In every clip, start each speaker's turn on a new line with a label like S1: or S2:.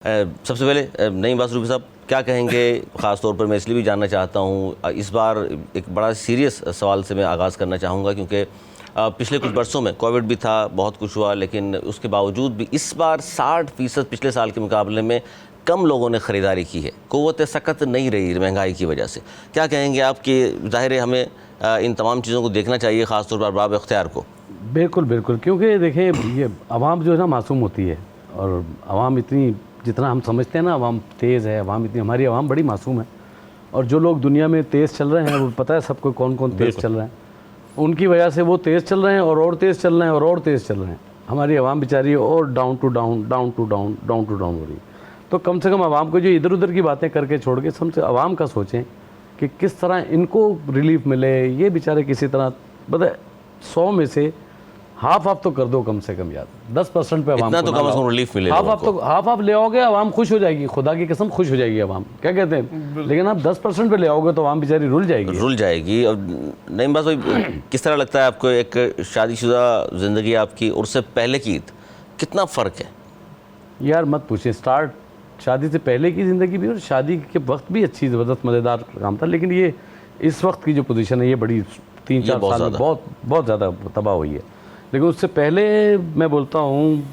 S1: सबसे पहले नईम अब्बास रूबी साहब क्या कहेंगे? ख़ास तौर पर मैं इसलिए भी जानना चाहता हूँ, इस बार एक बड़ा सीरियस सवाल से मैं आगाज़ करना चाहूँगा क्योंकि पिछले कुछ बरसों में कोविड भी था, बहुत कुछ हुआ, लेकिन उसके बावजूद भी इस बार 60% पिछले साल के मुकाबले में कम लोगों ने ख़रीदारी की है। क़ुव्वत सकत नहीं रही महंगाई की वजह से। क्या कहेंगे आप कि ज़ाहिर है हमें इन तमाम चीज़ों को देखना चाहिए, ख़ास तौर पर बाब इख्तियार को?
S2: बिल्कुल बिल्कुल, क्योंकि देखिए ये आवाम जो है ना मासूम होती है, और आवाम इतनी, जितना हम समझते हैं ना आवाम तेज़ है, आवाम इतनी, हमारी आवाम बड़ी मासूम है। और जो लोग दुनिया में तेज़ चल रहे हैं वो पता है सबको कौन कौन तेज़ चल रहे हैं, उनकी वजह से वो तेज़ चल रहे हैं और तेज़ चल रहे हैं और तेज़ चल रहे हैं। हमारी आवाम बेचारी और डाउन टू डाउन हो रही है। तो कम से कम आवाम को जो इधर उधर की बातें करके छोड़ के सबसे आवाम का सोचें कि किस तरह इनको रिलीफ मिले। ये बेचारे किसी तरह बताए 100 में से हाफ तो कर दो कम से कम, यार 10% पे आवाम
S1: इतना तो कम से कम रिलीफ मिले।
S2: हाफ ले आओगे आवाम खुश हो जाएगी, खुदा की कसम खुश हो जाएगी आवाम, क्या कहते हैं। लेकिन आप 10% पे ले आओगे तो आवाम बेचारी रुल जाएगी। और
S1: नईम अब्बास भाई, किस तरह लगता है आपको एक शादीशुदा ज़िंदगी आपकी और उससे पहले की ईद, कितना फ़र्क है?
S2: यार मत पूछिए, स्टार्ट शादी से पहले की ज़िंदगी भी और शादी के वक्त भी अच्छी ज़बरदस्त मज़ेदार काम था, लेकिन ये इस वक्त की जो पोजीशन है ये बड़ी 3-4 साल में बहुत ज़्यादा तबाह हुई है। लेकिन उससे पहले मैं बोलता हूँ,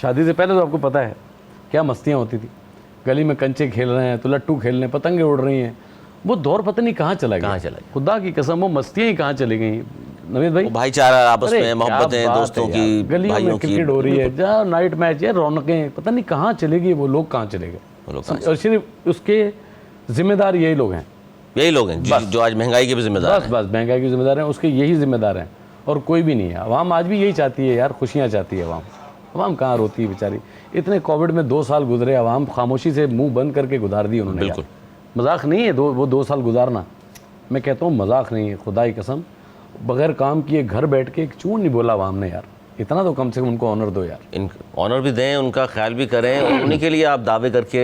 S2: शादी से पहले तो आपको पता है क्या मस्तियाँ होती थी। गली में कंचे खेल रहे हैं तो लट्टू खेल रहे हैं, पतंगे उड़ रही हैं, वो दौर पता नहीं कहाँ चला गया। खुदा की कसम वो मस्तियाँ ही कहाँ चली गई नवीद भाई।
S1: भाईचारा आपस में, मोहब्बतें दोस्तों की,
S2: गलियों में क्रिकेट हो रही है, जहाँ नाइट मैच है, रौनकें, पता नहीं कहाँ चले गई, वो लोग कहाँ चले गए। और सिर्फ उसके जिम्मेदार यही लोग हैं
S1: जो आज महंगाई के भी जिम्मेदार हैं।
S2: बस महंगाई के जिम्मेदार हैं, उसके यही जिम्मेदार हैं और कोई भी नहीं है। आवाम आज भी यही चाहती है यार, खुशियाँ चाहती है आवाम कहाँ रोती है बेचारी। इतने कोविड में 2 साल गुजरे, आवाम खामोशी से मुंह बंद करके गुजार दी उन्होंने।
S1: बिल्कुल
S2: मजाक नहीं है वो 2 साल गुजारना, मैं कहता हूँ मजाक नहीं है, खुदा की कसम। बगैर काम किए घर बैठ के एक चून नहीं बोला आवाम ने यार, इतना तो कम से कम उनको ऑनर दो यार।
S1: ऑनर भी दें, उनका ख्याल भी करें, और उन्हीं के लिए आप दावे करके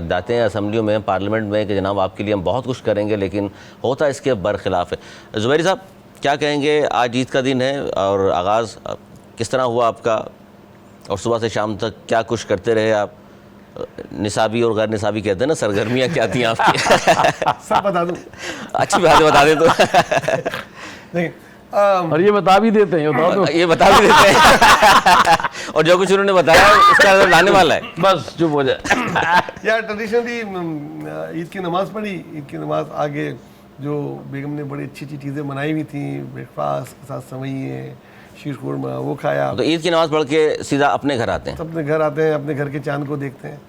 S1: जाते हैं असेंबलियों में, पार्लियामेंट में कि जनाब आपके लिए हम बहुत कुछ करेंगे, लेकिन होता इसके बरखिलाफ़ है। ज़ुबैरी साहब क्या कहेंगे? आज ईद का दिन है और आगाज़ किस तरह हुआ आपका, और सुबह से शाम तक क्या कुछ करते रहे आप? निसाबी और गैर निसाबी कहते हैं ना, सरगर्मियाँ क्या थी आपकी?
S3: सब बता दूँ?
S1: अच्छी बात है, बता दें तो।
S3: नहीं,
S2: और ये बता भी देते हैं,
S1: ये बता भी देते हैं और जो कुछ उन्होंने बताया उसका नजर लाने वाला है, बस चुप हो जाए।
S3: यार ट्रेडिशनली ईद की नमाज़ पढ़ी, ईद की नमाज़ आगे जो बेगम ने बड़ी अच्छी अच्छी चीज़ें बनाई हुई थी, ब्रेकफास्ट के साथ सवैयाँ, शीर खुरमा, वो खाया।
S1: तो ईद की नमाज़ पढ़ के सीधा अपने घर आते हैं?
S3: अपने घर आते हैं, अपने घर के चांद को देखते हैं,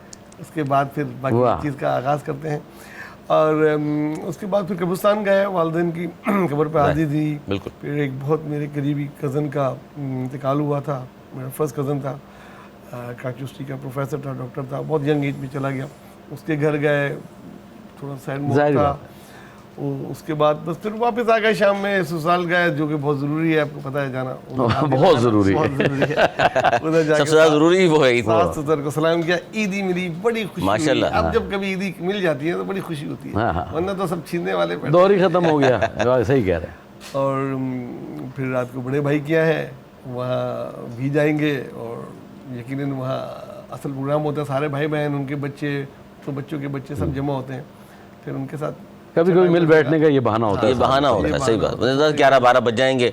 S3: उसके बाद फिर बाकी चीज़ का आगाज़ करते हैं। और उसके बाद फिर कब्रिस्तान गए, वालिदैन की कब्र पे हाज़िरी दी।
S1: बिल्कुल।
S3: फिर एक बहुत मेरे करीबी कज़न का इंतकाल हुआ था, मेरा फर्स्ट कज़न था, यूनिवर्सिटी का प्रोफेसर था, डॉक्टर था, बहुत यंग एज में चला गया। उसके घर गए, थोड़ा सैड मूड था। उसके बाद बस फिर वापस आ गए, शाम में ससुराल गए, जो कि बहुत ज़रूरी है, आपको पता है जाना
S2: बहुत ज़रूरी है।
S3: उधर जाके
S1: सबसे ज़्यादा ज़रूरी वो है।
S3: सास ससुर को सलाम किया, ईदी मिली, बड़ी खुशी।
S1: माशाल्लाह।
S3: अब जब कभी ईदी मिल जाती है तो बड़ी खुशी होती है, वरना तो सब छीनने वाले
S2: दौर ही ख़त्म हो गया। सही कह रहे हैं।
S3: और फिर रात को बड़े भाई किया है, वहाँ भी जाएंगे, और यकीनन वहाँ असल प्रोग्राम होता है, सारे भाई बहन, उनके बच्चे, तो बच्चों के बच्चे सब जमा होते हैं, फिर उनके साथ
S2: कभी कभी मिल बैठने का ये बहाना होता है।
S1: ये बहाना होता है, सही बात। 10-11-12 बज जाएंगे